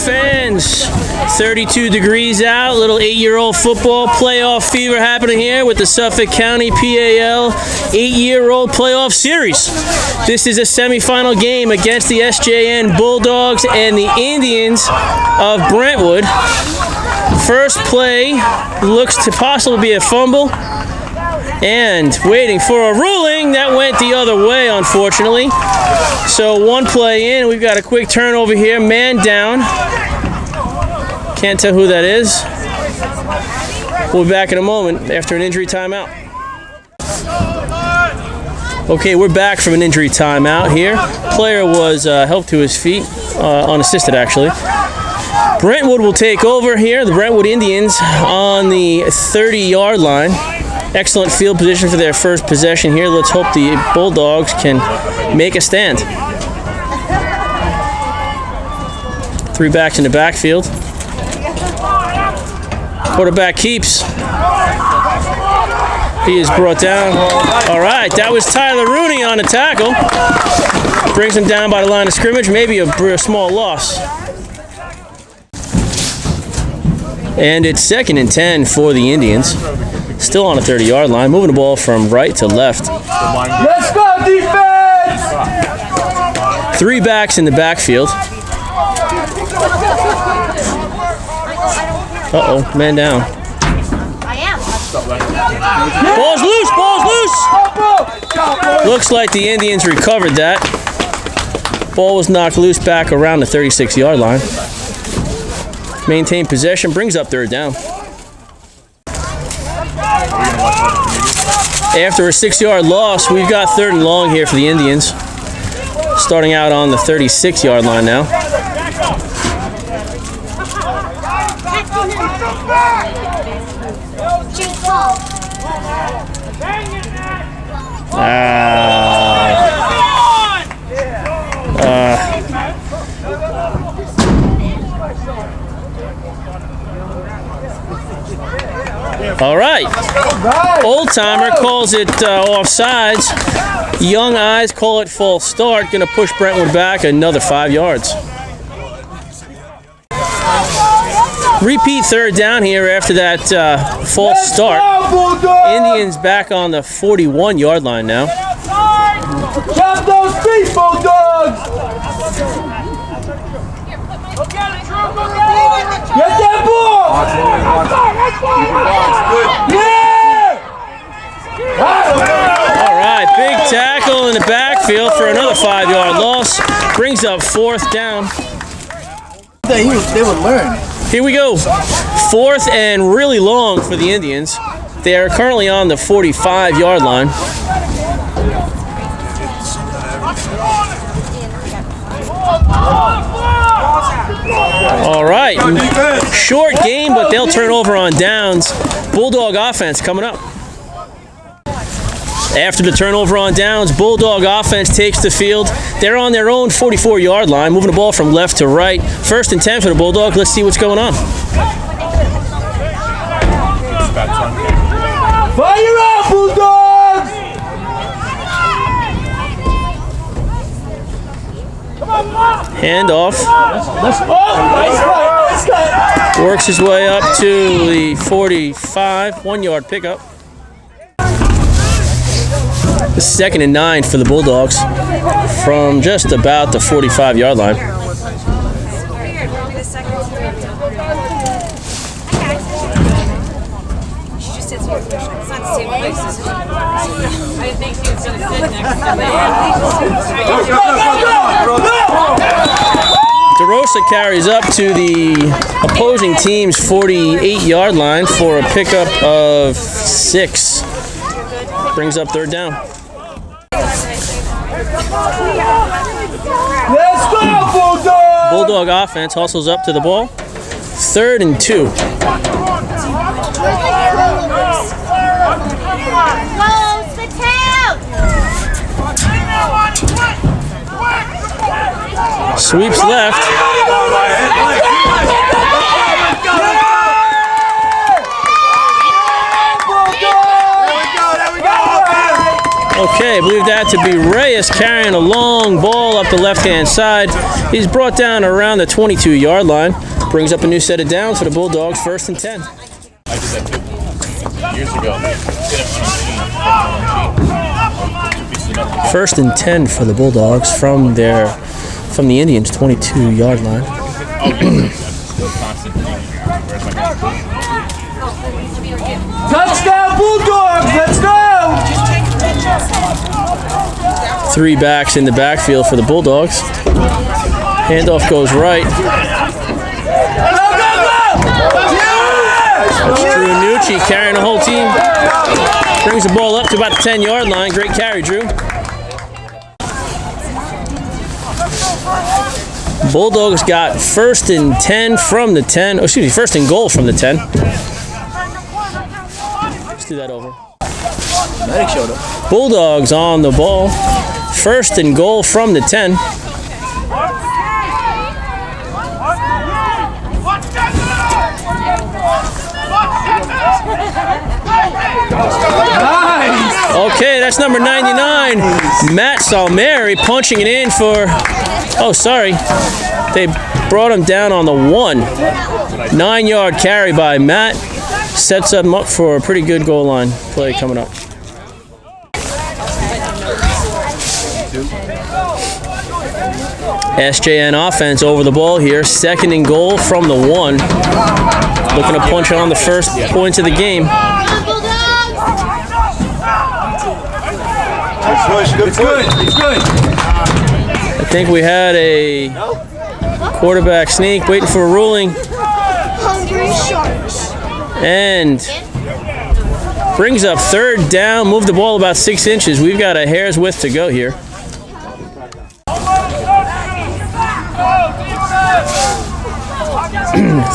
fans, 32 degrees out, little 8-year-old football playoff fever happening here with the Suffolk County PAL 8-year-old playoff series. This is a semifinal game against the SJN Bulldogs and the Indians of Brentwood. First play looks to possibly be a fumble, and waiting for a ruling that went the other way, unfortunately. So one play in, we've got a quick turnover here, man down. Can't tell who that is. We'll be back in a moment after an injury timeout. Okay, we're back from an injury timeout here. Player was helped to his feet, unassisted actually. Brentwood will take over here, the Brentwood Indians on the 30-yard line. Excellent field position for their first possession here. Let's hope the Bulldogs can make a stand. 3 backs in the backfield. Quarterback keeps. He is brought down. All right, that was Tyler Rooney on the tackle. Brings him down by the line of scrimmage, maybe a small loss. And it's 2nd and 10 for the Indians. Still on a 30-yard line, moving the ball from right to left. Let's go, defense! 3 backs in the backfield. Uh-oh, man down. Ball's loose, Looks like the Indians recovered that. Ball was knocked loose back around the 36-yard line. Maintain possession, brings up 3rd down. After a 6-yard loss, we've got 3rd and long here for the Indians. Starting out on the 36-yard line now. All right. Old Timer calls it offsides. Young Eyes call it false start. Going to push Brentwood back another 5 yards. Repeat 3rd down here after that false start. Indians back on the 41-yard line now. Jump those feet, Bulldogs! Get that ball! All right, big tackle in the backfield for another 5-yard loss. Brings up 4th down. They would learn. Here we go. 4th and really long for the Indians. They are currently on the 45-yard line. All right, short game, but they'll turn over on downs. Bulldog offense coming up. After the turnover on downs, Bulldog offense takes the field. They're on their own 44-yard line, moving the ball from left to right. 1st and 10 for the Bulldog. Let's see what's going on. Fire up, Bulldogs! Handoff. Works his way up to the 45, 1-yard pickup. The 2nd and 9 for the Bulldogs from just about the 45-yard line. DeRosa carries up to the opposing team's 48-yard line for a pickup of 6. Brings up 3rd down. Let's go, Bulldog! Bulldog offense hustles up to the ball. 3rd and 2. Sweeps left. Okay, I believe that to be Reyes carrying a long ball up the left-hand side. He's brought down around the 22-yard line. Brings up a new set of downs for the Bulldogs, 1st and 10. I did that too. Years ago. 1st and 10 for the Bulldogs from the Indians' 22-yard line. Touchdown, Bulldogs! Let's go! 3 backs in the backfield for the Bulldogs. Handoff goes right. That's Drew Nucci carrying the whole team. Brings the ball up to about the 10-yard line. Great carry, Drew. Bulldogs got 1st and 10 from the 10. Oh, excuse me, 1st and goal from the 10. Let's do that over. Medic showed up. Bulldogs on the ball. 1st and goal from the 10. Okay, that's number 99, Matt Salmeri, punching it in for, oh, sorry. They brought him down on the 1. 9-yard carry by Matt. Sets him up for a pretty good goal line play coming up. SJN offense over the ball here. 2nd and goal from the 1. Looking to punch on the first points of the game. It's good. I think we had a quarterback sneak waiting for a ruling. And brings up 3rd down. Move the ball about 6 inches. We've got a hair's width to go here.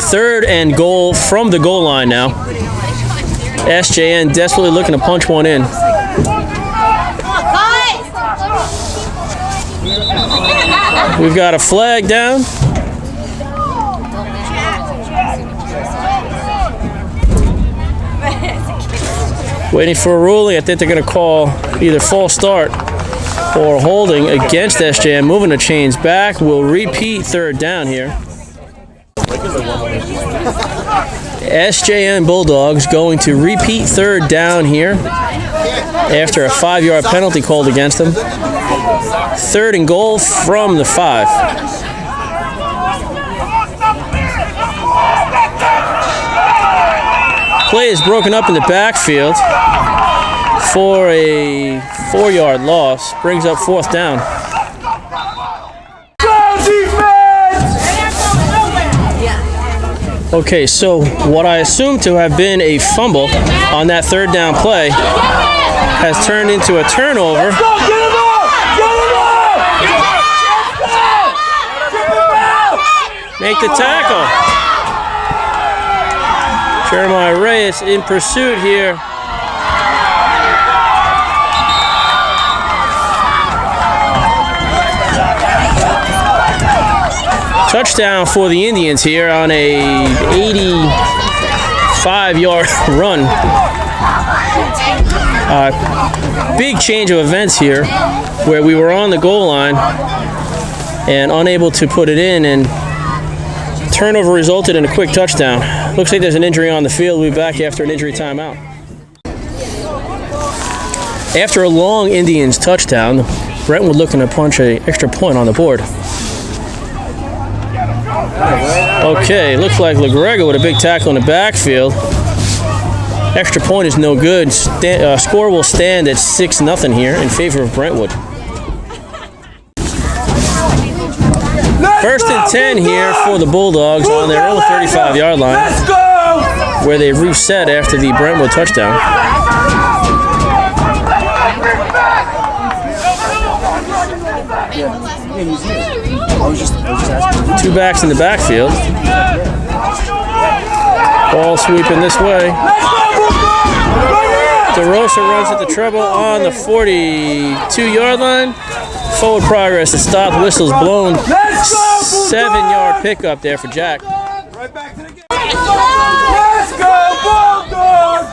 Third and goal from the goal line now. SJN desperately looking to punch one in. We've got a flag down. Waiting for a ruling. I think they're going to call either false start or holding against SJN. Moving the chains back. We'll repeat 3rd down here. SJN Bulldogs going to repeat 3rd down here after a 5-yard penalty called against them. 3rd and goal from the 5. Play is broken up in the backfield for a 4-yard loss. Brings up 4th down. Okay, so what I assume to have been a fumble on that 3rd down play has turned into a turnover. Make the tackle. Jeremiah Reyes in pursuit here. Touchdown for the Indians here on a 85-yard run. Big change of events here where we were on the goal line and unable to put it in, and turnover resulted in a quick touchdown. Looks like there's an injury on the field. We'll be back after an injury timeout. After a long Indians touchdown, Brentwood looking to punch an extra point on the board. Okay, looks like LaGrega with a big tackle in the backfield. Extra point is no good. Score will stand at 6-0 here in favor of Brentwood. 1st and 10 here for the Bulldogs on their own 35-yard line, where they reset after the Brentwood touchdown. Two backs in the backfield. Ball sweeping this way. DeRosa runs at the treble on the 42-yard line. Forward progress, the stop whistle's blown. 7-yard pickup there for Jack. Right back to the game. Let's go Bulldogs!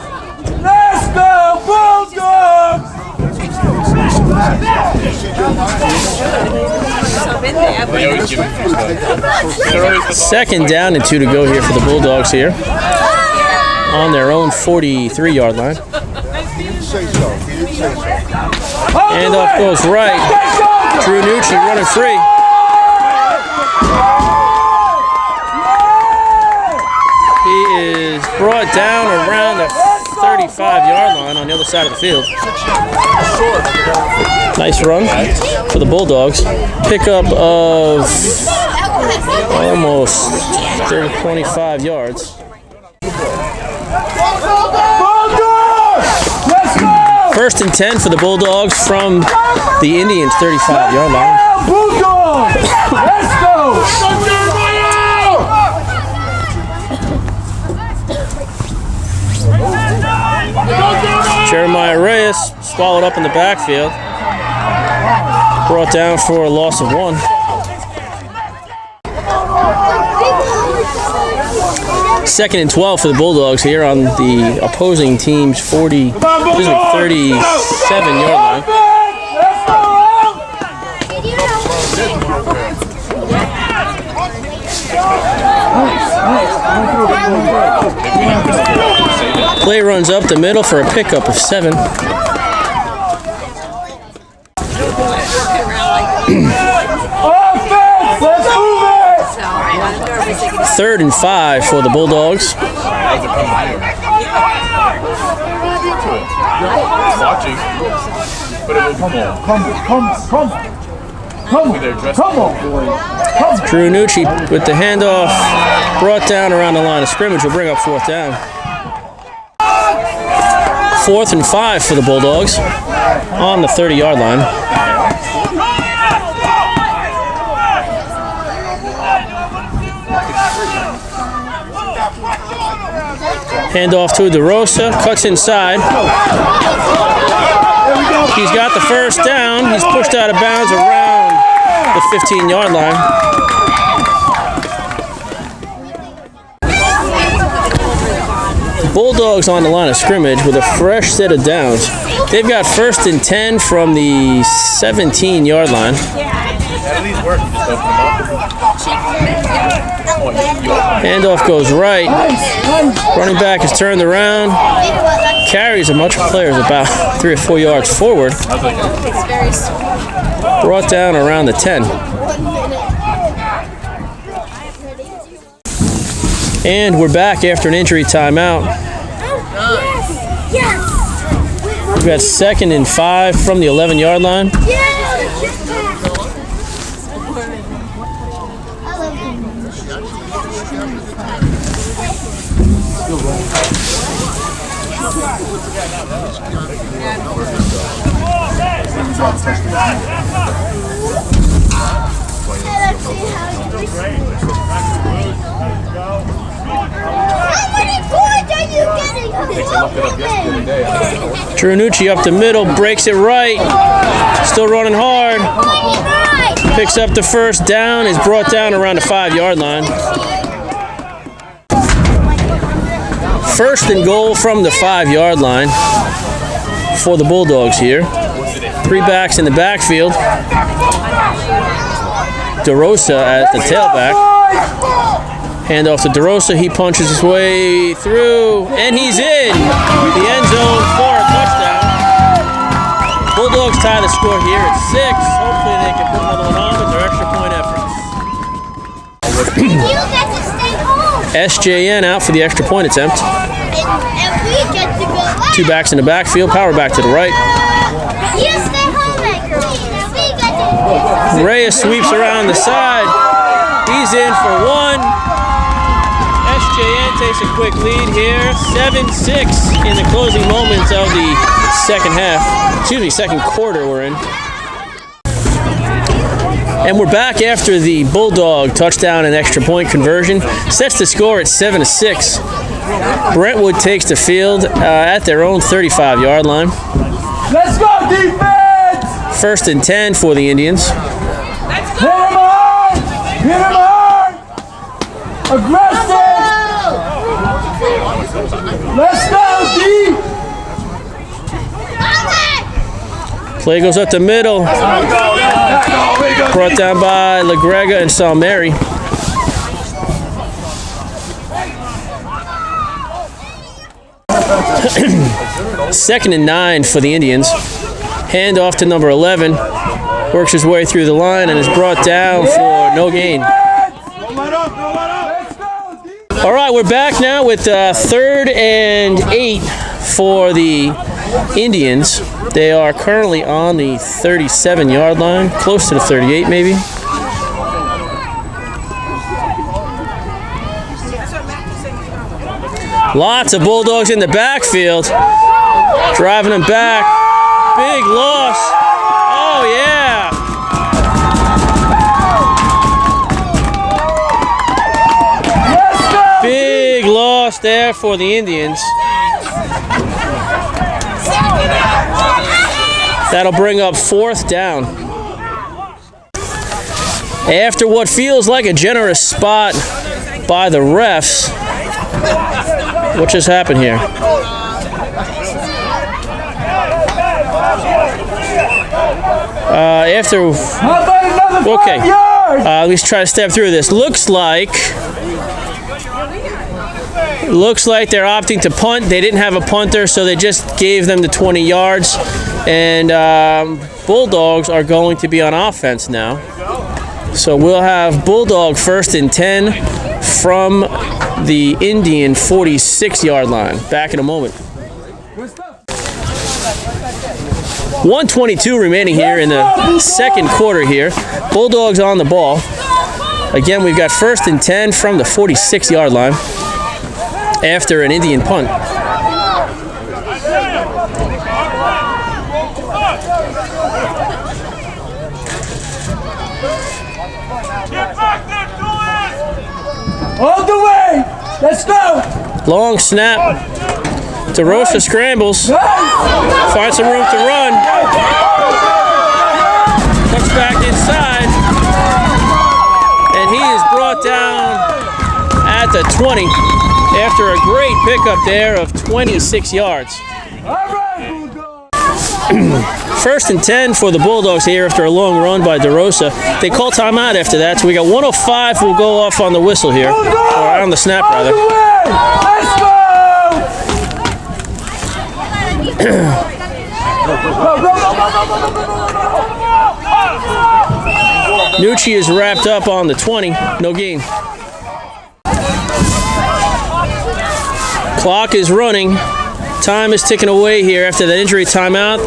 Let's go Bulldogs! They always give me free stuff. Second down and 2 to go here for the Bulldogs here. On their own 43-yard line. Handoff goes right. Drew Nucci running free. He is brought down around the 35-yard line on the other side of the field. Nice run for the Bulldogs. Pickup of almost 25 yards. First and 10 for the Bulldogs from the Indians' 35-yard line. Bulldogs! Let's go! Jeremiah Reyes swallowed up in the backfield. Brought down for a loss of 1. Second and 12 for the Bulldogs here on the opposing team's 37-yard line. Play runs up the middle for a pickup of 7. Third and 5 for the Bulldogs. Watching. But it will Come on, boy. Drew Nucci with the handoff, brought down around the line of scrimmage, will bring up 4th down. 4th and 5 for the Bulldogs on the 30-yard line. Handoff to DeRosa, cuts inside. He's got the first down. He's pushed out of bounds around the 15-yard line. Bulldogs on the line of scrimmage with a fresh set of downs. They've got first and 10 from the 17-yard line. Handoff goes right. Running back is turned around. Carries a bunch of players about 3 or 4 yards forward. Brought down around the 10. And we're back after an injury timeout. We've got 2nd and 5 from the 11-yard line. Drew Nucci up the middle, breaks it right. Still running hard. Picks up the first down, is brought down around the 5-yard line. First and goal from the 5-yard line for the Bulldogs here. 3 backs in the backfield. DeRosa at the tailback. Handoff to DeRosa. He punches his way through, and he's in the end zone for a touchdown. Bulldogs tie the score here at 6. Hopefully they can put another one on with their extra point efforts. You get to stay home. SJN out for the extra point attempt. And we get to go out. 2 backs in the backfield. Power back to the right. You stay home, Edgar. And we get to Reyes sweeps around the side. He's in for 1. SJN takes a quick lead here. 7-6 in the closing moments of the second quarter we're in. And we're back after the Bulldog touchdown and extra point conversion. Sets the score at 7-6. Brentwood takes the field at their own 35-yard line. Let's go, defense! First and 10 for the Indians. Hit him hard! Hit him hard! Aggressive! Let's go, D! Play goes up the middle. Brought down by LaGrega and Salmeri. Second and 9 for the Indians. Hand off to number 11. Works his way through the line and is brought down for no gain. All right, we're back now with 3rd and 8 for the Indians. They are currently on the 37-yard line, close to the 38 maybe. Lots of Bulldogs in the backfield. Driving them back. Big loss. Oh, yeah. Big loss there for the Indians. That'll bring up 4th down. After what feels like a generous spot by the refs, what just happened here? At least try to step through this. Looks like they're opting to punt. They didn't have a punter, so they just gave them the 20 yards. And Bulldogs are going to be on offense now. So we'll have Bulldog 1st and 10 from the Indian 46-yard line. Back in a moment. 1:22 remaining here in the second quarter here. Bulldogs on the ball. Again, we've got 1st and 10 from the 46-yard line after an Indian punt. All the way! Let's go! Long snap. DeRosa scrambles. Finds some room to run. Cuts back inside. And he is brought down at the 20 after a great pickup there of 26 yards. 1st and 10 for the Bulldogs here after a long run by DeRosa. They call timeout after that, so we got 1:05 will go off on the whistle here, or on the snap rather. Let's go! Nucci is wrapped up on the 20, no gain. Clock is running. Time is ticking away here after that injury timeout.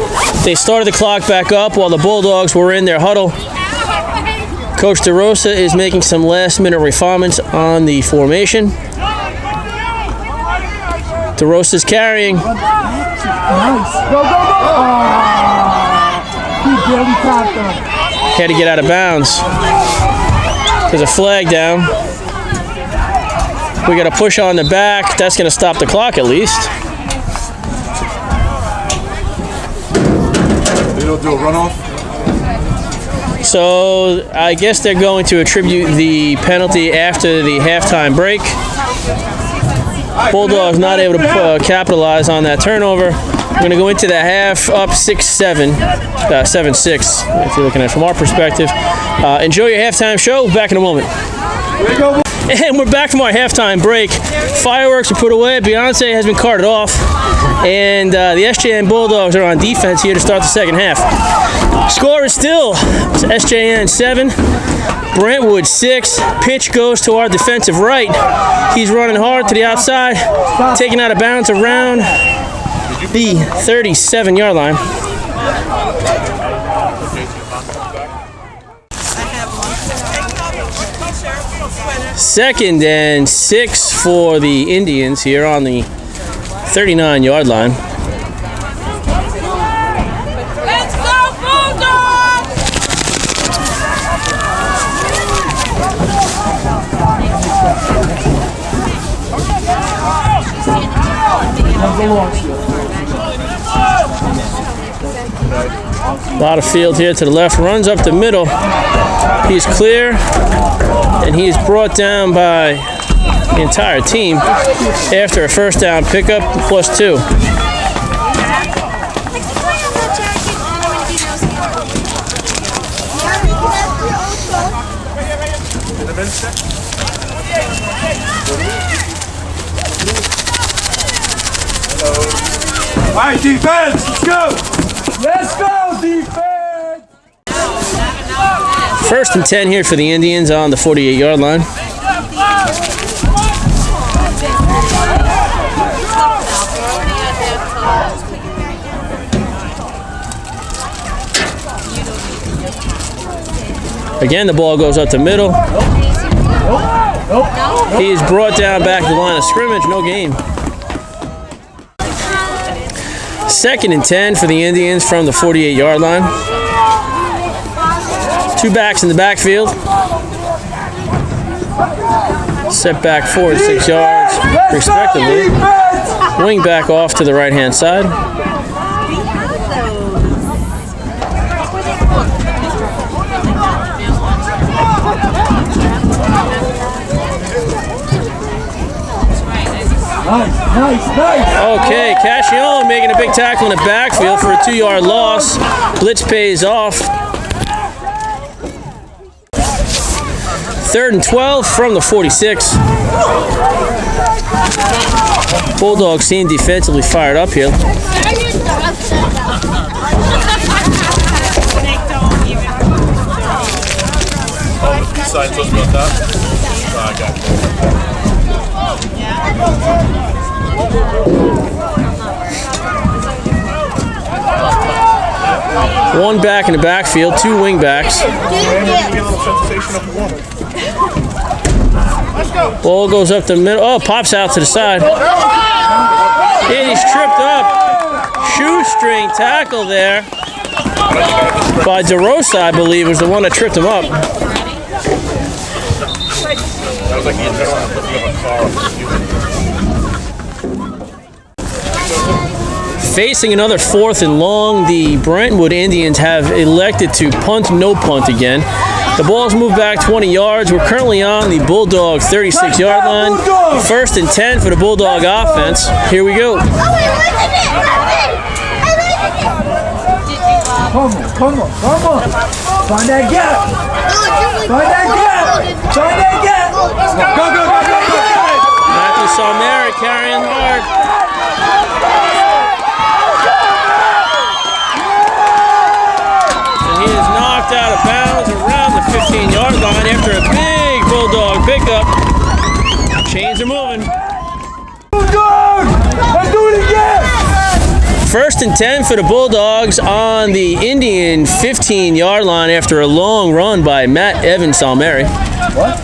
They started the clock back up while the Bulldogs were in their huddle. Coach DeRosa is making some last-minute refinements on the formation. DeRosa's carrying. Nice. Go, go, go! He barely tapped him. Had to get out of bounds. There's a flag down. We got a push on the back. That's going to stop the clock at least. They don't do a runoff? So I guess they're going to attribute the penalty after the halftime break. Bulldogs not able to capitalize on that turnover. We're going to go into the half up 6-7, 7-6 if you're looking at it from our perspective. Enjoy your halftime show. Back in a moment. And we're back from our halftime break. Fireworks are put away. Beyonce has been carted off. And the SJN Bulldogs are on defense here to start the second half. Score is still SJN 7, Brentwood 6. Pitch goes to our defensive right. He's running hard to the outside, taken out of bounds around the 37-yard line. Second and 6 for the Indians here on the 39-yard line. Let's go, Bulldogs! A lot of field here to the left. Runs up the middle. He's clear. And he is brought down by the entire team after a first down pickup +2. All right, defense, let's go. Let's go, defense. First and 10 here for the Indians on the 48-yard line. Again, the ball goes up the middle. He is brought down back to the line of scrimmage, no gain. Second and 10 for the Indians from the 48-yard line. Two backs in the backfield. Set back 4 and 6 yards, respectively. Wing back off to the right-hand side. Nice. Okay, Cascione making a big tackle in the backfield for a 2-yard loss. Blitz pays off. Third and 12 from the 46. Bulldogs seem defensively fired up here. Signs us about that? I got you. One back in the backfield, 2 wing backs. Ball goes up the middle. Oh, pops out to the side. And he's tripped up. Shoestring tackle there by DeRosa, I believe, was the one that tripped him up. That was like the intestine flipping up a car. Facing another 4th and long, the Brentwood Indians have elected to punt, no punt again. The ball's moved back 20 yards. We're currently on the Bulldog 36-yard line. First and 10 for the Bulldog offense. Here we go. Come on. Find that gap. Go. Matthew Salmeri carrying hard. And he is knocked out of bounds around the 15-yard line after a big Bulldog pickup. Chains are moving. Bulldog! Let's do it again! First and 10 for the Bulldogs on the Indian 15-yard line after a long run by Matt Evan Salmeri. What?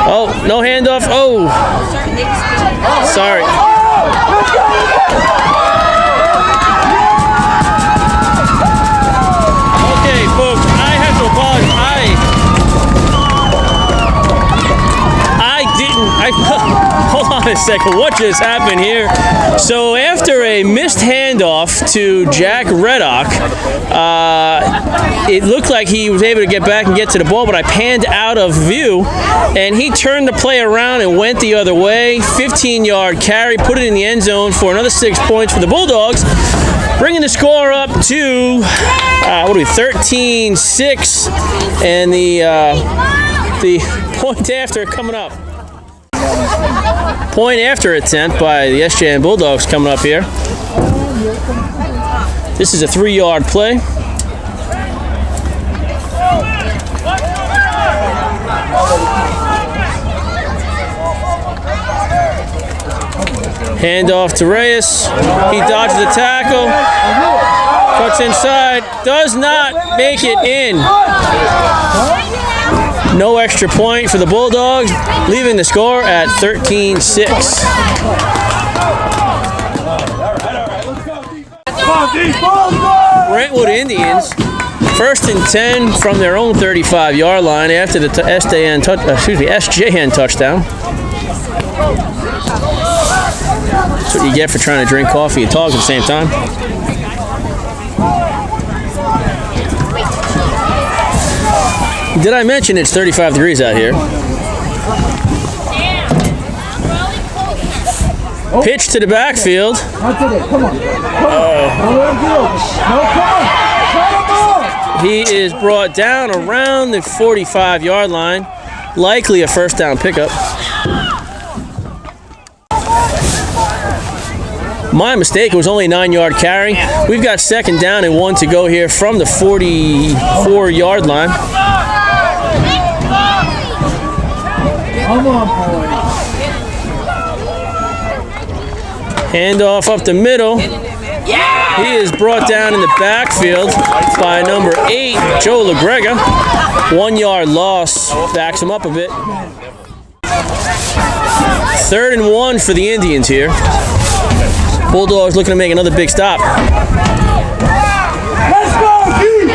Oh, no handoff. Oh, sorry. Okay, folks, I have to apologize. Hold on a second. What just happened here? So after a missed handoff to Jack Reddock, it looked like he was able to get back and get to the ball, but I panned out of view, and he turned the play around and went the other way. 15-yard carry, put it in the end zone for another 6 points for the Bulldogs, bringing the score up to 13-6, and the point after coming up. Point after attempt by the SJN Bulldogs coming up here. This is a 3-yard play. Handoff to Reyes. He dodges the tackle. Cuts inside. Does not make it in. No extra point for the Bulldogs, leaving the score at 13-6. Brentwood Indians, first and 10 from their own 35-yard line after the SJN touchdown. That's what you get for trying to drink coffee and talk at the same time. Did I mention it's 35 degrees out here? Pitch to the backfield. Not today. Come on. Come on. No, come on. He is brought down around the 45-yard line. Likely a first down pickup. My mistake, it was only a 9-yard carry. We've got second down and 1 to go here from the 44-yard line. Come on, boy. Handoff up the middle. He is brought down in the backfield by number 8, Joe LaGrega. 1-yard loss, backs him up a bit. 3rd and 1 for the Indians here. Bulldogs looking to make another big stop. Let's go, dude!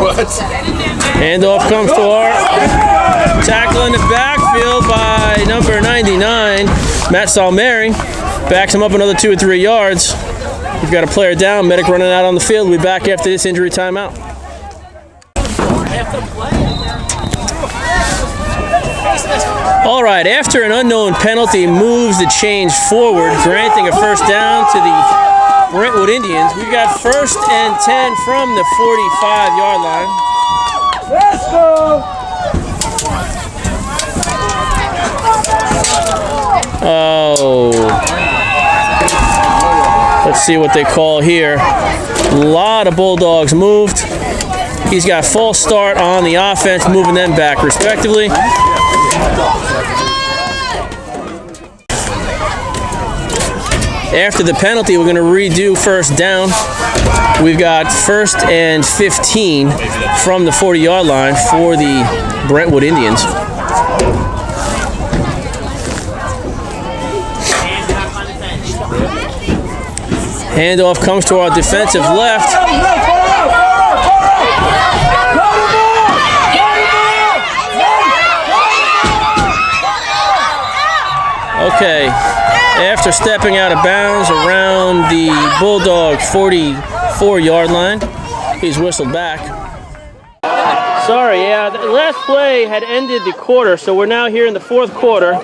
What? Handoff comes to our tackle in the backfield by number 99, Matt Salmeri. Backs him up another 2 or 3 yards. We've got a player down, medic running out on the field. We'll be back after this injury timeout. All right, after an unknown penalty moves the chains forward, granting a first down to the Brentwood Indians. We've got 1st and 10 from the 45-yard line. Let's go! Oh. Let's see what they call here. A lot of Bulldogs moved. He's got false start on the offense, moving them back respectively. After the penalty, we're going to redo first down. We've got 1st and 15 from the 40-yard line for the Brentwood Indians. Handoff comes to our defensive left. Okay, after stepping out of bounds around the Bulldog 44-yard line, he's whistled back. Sorry, yeah, the last play had ended the quarter, so we're now here in the 4th quarter.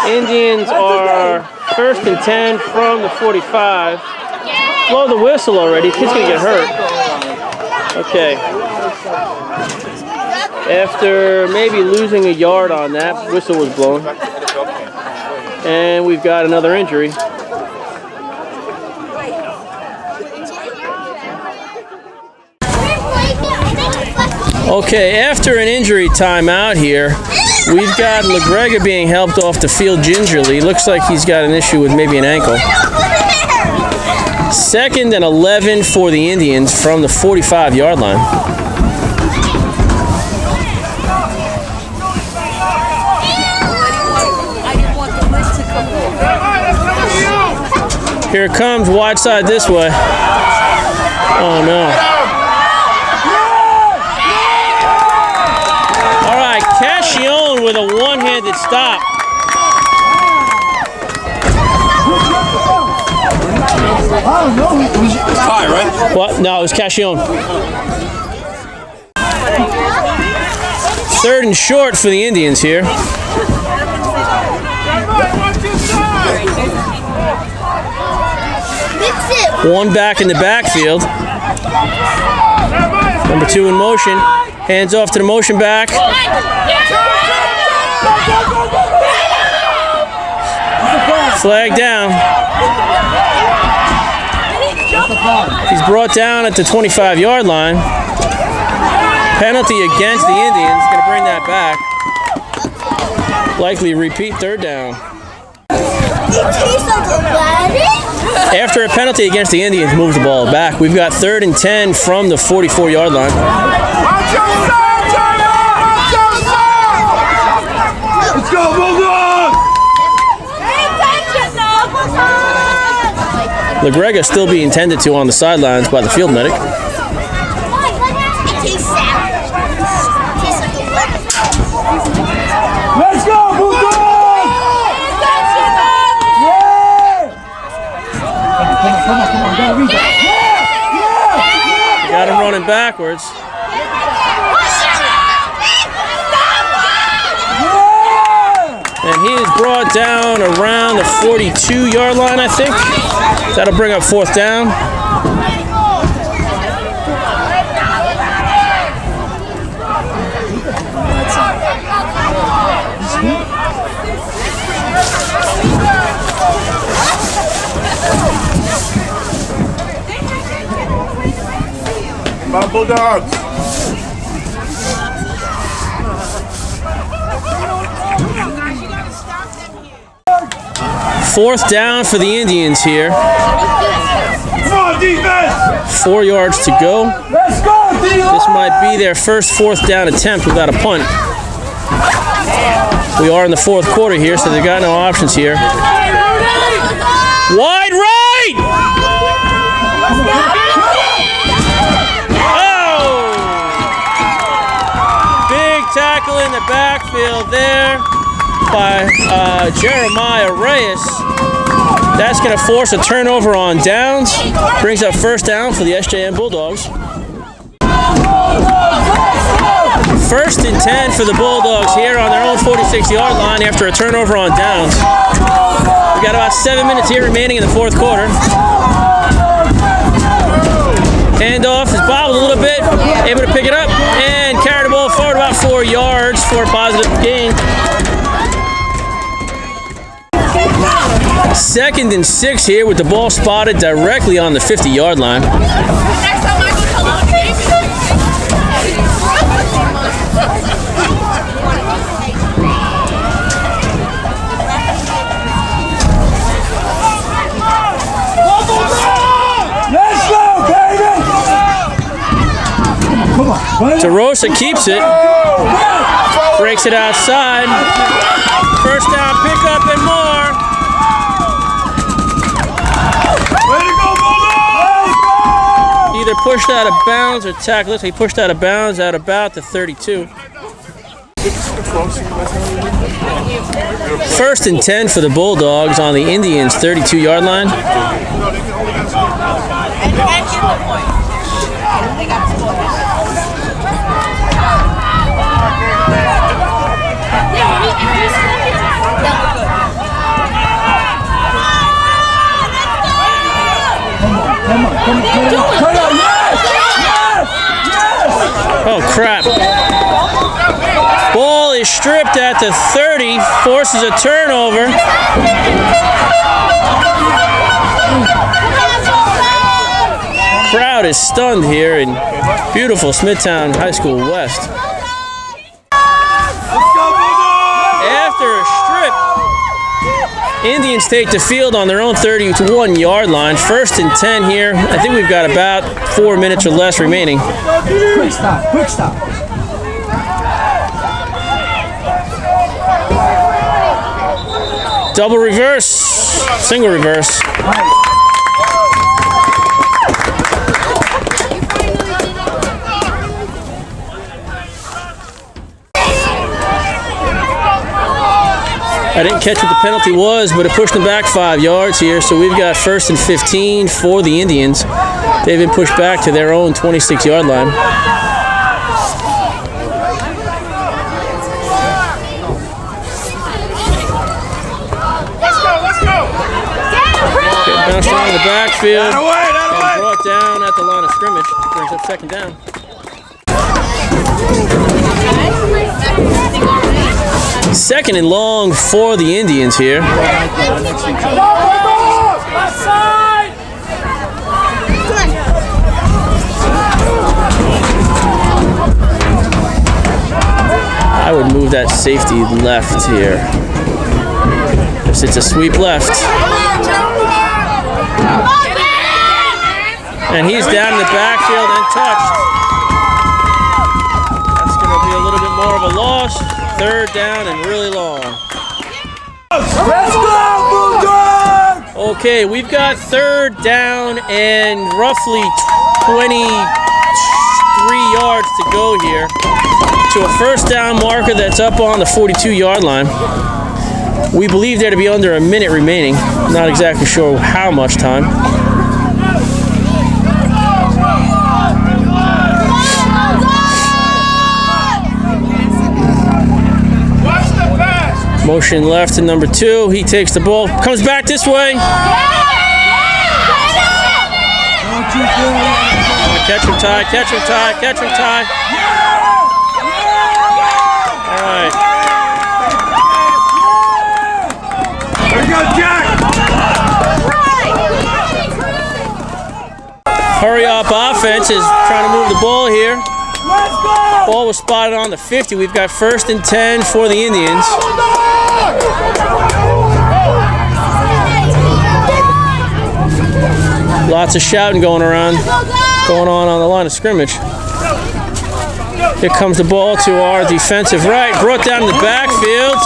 Indians are 1st and 10 from the 45. Blow the whistle already, kid's gonna get hurt. Okay. After maybe losing a yard on that, whistle was blown. And we've got another injury. Okay, after an injury timeout here, we've got LaGrega being helped off the field gingerly. Looks like he's got an issue with maybe an ankle. 2nd and 11 for the Indians from the 45-yard line. Here it comes, wide side this way. Oh no. All right, Cascione with a one-handed stop. It's high, right? What? No, it was Cascione. 3rd and short for the Indians here. One back in the backfield. Number 2 in motion. Hands off to the motion back. Flag down. He's brought down at the 25-yard line. Penalty against the Indians. Going to bring that back. Likely repeat 3rd down. After a penalty against the Indians, moves the ball back. We've got 3rd and 10 from the 44-yard line. Let's go, Bulldog! LaGrega still being tended to on the sidelines by the field medic. Let's go, Bulldog! Come on, gotta reach it. Yeah! Got him running backwards. brought down around the 42-yard line, I think. That'll bring up 4th down. Come on, Bulldogs. Fourth down for the Indians here. Come on, defense. 4 yards to go. Let's go, D-line! This might be their first 4th down attempt without a punt. We are in the 4th quarter here, so they've got no options here. Wide right! Oh! Big tackle in the backfield there by Jeremiah Reyes. That's going to force a turnover on downs. Brings up 1st down for the SJN Bulldogs. 1st and 10 for the Bulldogs here on their own 46-yard line after a turnover on downs. We've got about 7 minutes here remaining in the 4th quarter. Handoff is bobbled a little bit, able to pick it up and carry the ball forward about 4 yards for a positive gain. 2nd and 6 here with the ball spotted directly on the 50-yard line. Let's go, baby! Come on. DeRosa keeps it, breaks it outside. 1st down pickup and more. Way to go, Bulldogs! Either pushed out of bounds or tackled. Looks like he pushed out of bounds at about the 32. 1st and 10 for the Bulldogs on the Indians' 32-yard line. Oh, crap. Ball is stripped at the 30, forces a turnover. Crowd is stunned here in beautiful Smithtown High School West. After a strip, Indians take the field on their own 31-yard line. 1st and 10 here. I think we've got about 4 minutes or less remaining. Quick stop, quick stop. Double reverse, single reverse. I didn't catch what the penalty was, but it pushed them back 5 yards here. So we've got 1st and 15 for the Indians. They've been pushed back to their own 26-yard line. Let's go! Getting bounced around the backfield. Out of way! And brought down at the line of scrimmage. Brings up 2nd down. Second and long for the Indians here. I would move that safety left here. It's a sweep left. And he's down in the backfield and touched. That's going to be a little bit more of a loss. 3rd down and really long. Let's go, Bulldog! Okay, we've got 3rd down and roughly 23 yards to go here to a 1st down marker that's up on the 42-yard line. We believe there to be under a minute remaining. Not exactly sure how much time. Motion left to number 2. He takes the ball. Comes back this way. Catch him, Ty. Catch him, Ty. Catch him, Ty. All right. There you go, Jack! Hurry up offense is trying to move the ball here. Let's go! Ball was spotted on the 50. We've got 1st and 10 for the Indians. Lots of shouting going on the line of scrimmage. Here comes the ball to our defensive right. Brought down in the backfield.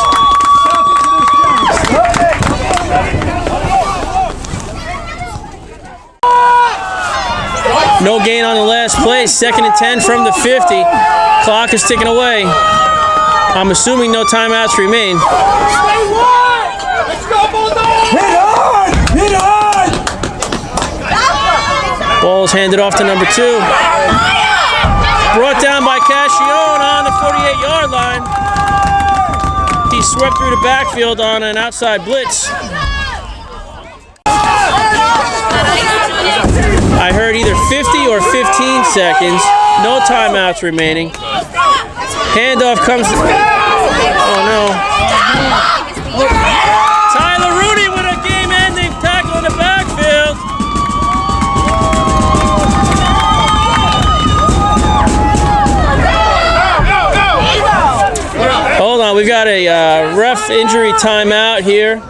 No gain on the last play. 2nd and 10 from the 50. Clock is ticking away. I'm assuming no timeouts remain. Stay wide! Let's go, Bulldogs! Hit hard! Hit hard! Ball is handed off to number 2. Brought down by Cascione on the 48-yard line. He swept through the backfield on an outside blitz. I heard either 50 or 15 seconds. No timeouts remaining. Handoff comes. Oh no. Tyler Rooney with a game-ending tackle in the backfield. Hold on, we've got a ref injury timeout here.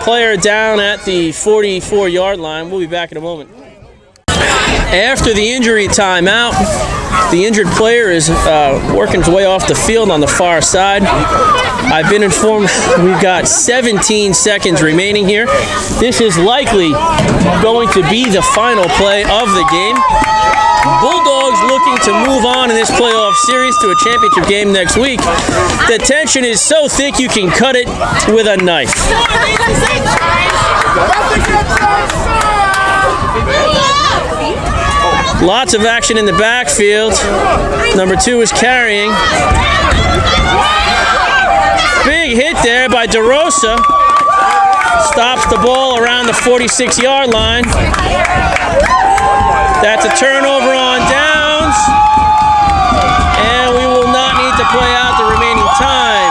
Player down at the 44-yard line. We'll be back in a moment. After the injury timeout, the injured player is working his way off the field on the far side. I've been informed we've got 17 seconds remaining here. This is likely going to be the final play of the game. Bulldogs looking to move on in this playoff series to a championship game next week. The tension is so thick you can cut it with a knife. Lots of action in the backfield. Number 2 is carrying. Big hit there by DeRosa. Stops the ball around the 46-yard line. That's a turnover on downs. And we will not need to play out the remaining time.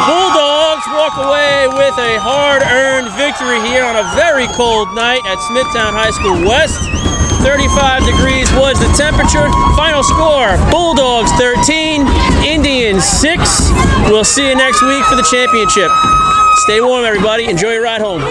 Bulldogs walk away with a hard-earned victory here on a very cold night at Smithtown High School West. 35 degrees was the temperature. Final score, Bulldogs 13, Indians 6. We'll see you next week for the championship. Stay warm, everybody. Enjoy your ride home.